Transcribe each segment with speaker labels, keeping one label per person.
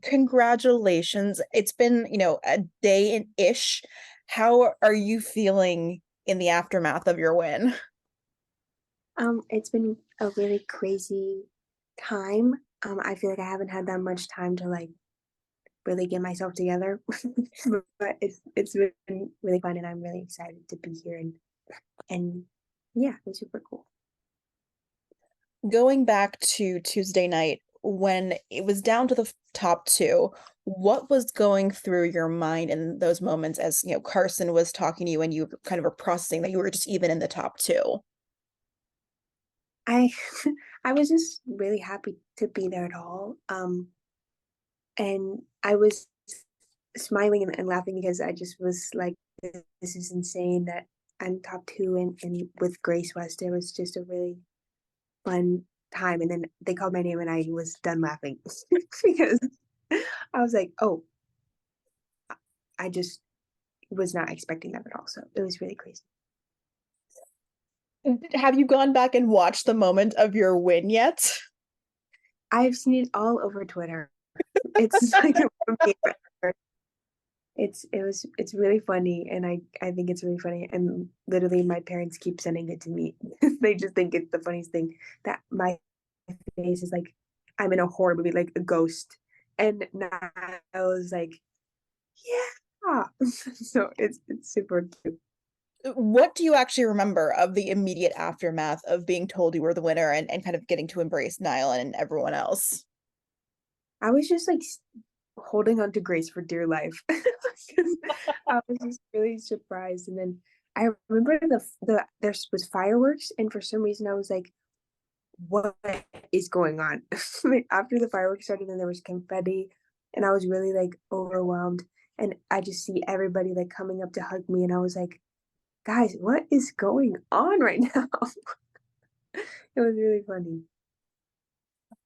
Speaker 1: congratulations. It's been, a day and ish. How are you feeling in the aftermath of your win?
Speaker 2: It's been a really crazy time. I feel like I haven't had that much time to like really get myself together. But it's been really fun and I'm really excited to be here and yeah, it's super cool.
Speaker 1: Going back to Tuesday night, when it was down to the top two, what was going through your mind in those moments as, Carson was talking to you and you kind of were processing that you were just even in the top two?
Speaker 2: I I was just really happy to be there at all. And I was smiling and laughing because I just was like, this is insane that I'm top two and with Grace West. It was just a really fun time, and then they called my name and I was done laughing because I was like, "Oh, I just was not expecting that at all." So it was really crazy.
Speaker 1: Have you gone back and watched the moment of your win yet?
Speaker 2: I've seen it all over Twitter. It's like a favorite. It's really funny, and I think it's really funny. And literally, my parents keep sending it to me. They just think it's the funniest thing that my face is like I'm in a horror movie, like a ghost, and Niall was like, "Yeah." So it's super cute.
Speaker 1: What do you actually remember of the immediate aftermath of being told you were the winner and kind of getting to embrace Niall and everyone else?
Speaker 2: I was just like holding on to Grace for dear life. 'Cause I was just really surprised. And then I remember there was fireworks, and for some reason I was like, "What is going on?" Like, after the fireworks started, then there was confetti, and I was really like overwhelmed. And I just see everybody like coming up to hug me, and I was like, "Guys, what is going on right now?" It was really funny.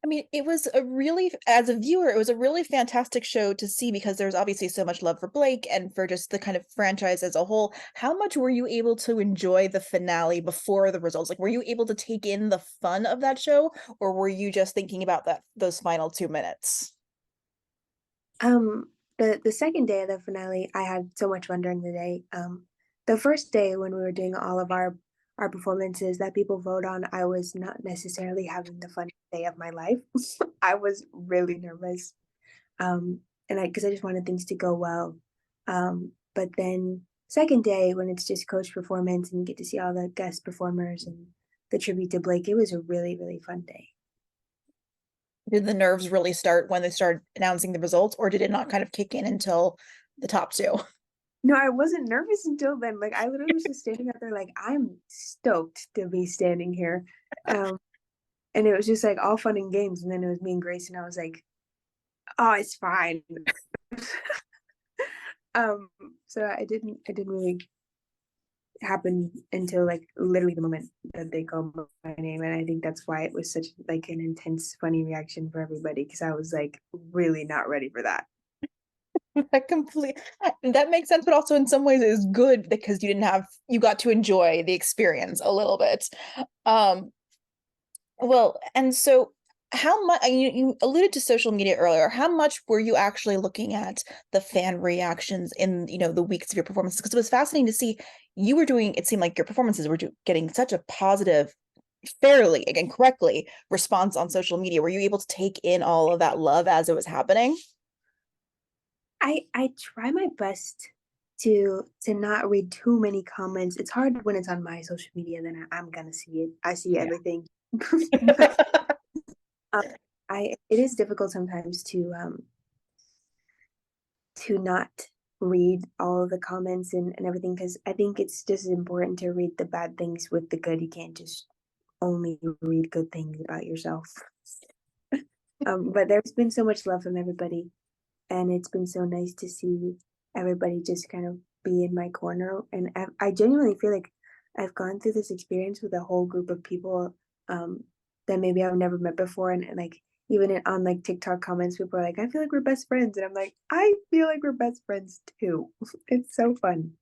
Speaker 1: I mean, it was a really as a viewer, it was a really fantastic show to see because there's obviously so much love for Blake and for just the kind of franchise as a whole. How much were you able to enjoy the finale before the results? Like, were you able to take in the fun of that show, or were you just thinking about those final 2 minutes?
Speaker 2: Um, the second day of the finale, I had so much fun during the day. The first day when we were doing all of our performances that people vote on, I was not necessarily having the fun day of my life. I was really nervous. And I because I just wanted things to go well. But then second day when it's just coach performance and you get to see all the guest performers and the tribute to Blake, it was a really, really fun day.
Speaker 1: Did the nerves really start when they started announcing the results, or did it not kind of kick in until the top 2?
Speaker 2: No, I wasn't nervous until then. Like, I literally was just standing out there like, "I'm stoked to be standing here." Um, and it was just, like, all fun and games, and then it was me and Grace, and I was like, "Oh, it's fine." Um, so I didn't really happen until, like, literally the moment that they called my name, and I think that's why it was such, like, an intense, funny reaction for everybody because I was, like, really not ready for that.
Speaker 1: That complete that makes sense, but also in some ways is good because you got to enjoy the experience a little bit. Um, well, and so how much you alluded to social media earlier. How much were you actually looking at the fan reactions in, the weeks of your performances? Because it was fascinating to see you were doing, it seemed like your performances were getting such a positive, fairly, again, correctly response on social media. Were you able to take in all of that love as it was happening?
Speaker 2: I try my best to not read too many comments. It's hard when it's on my social media, then I'm gonna see it. I see
Speaker 1: Yeah.
Speaker 2: everything. But, um, I it is difficult sometimes to not read all of the comments and everything because I think it's just as important to read the bad things with the good. You can't just only read good things about yourself. But there's been so much love from everybody, and it's been so nice to see everybody just kind of be in my corner. And I genuinely feel like I've gone through this experience with a whole group of people that maybe I've never met before. And like, even on like TikTok comments, people are like, I feel like we're best friends. And I'm like, I feel like we're best friends too. It's so fun.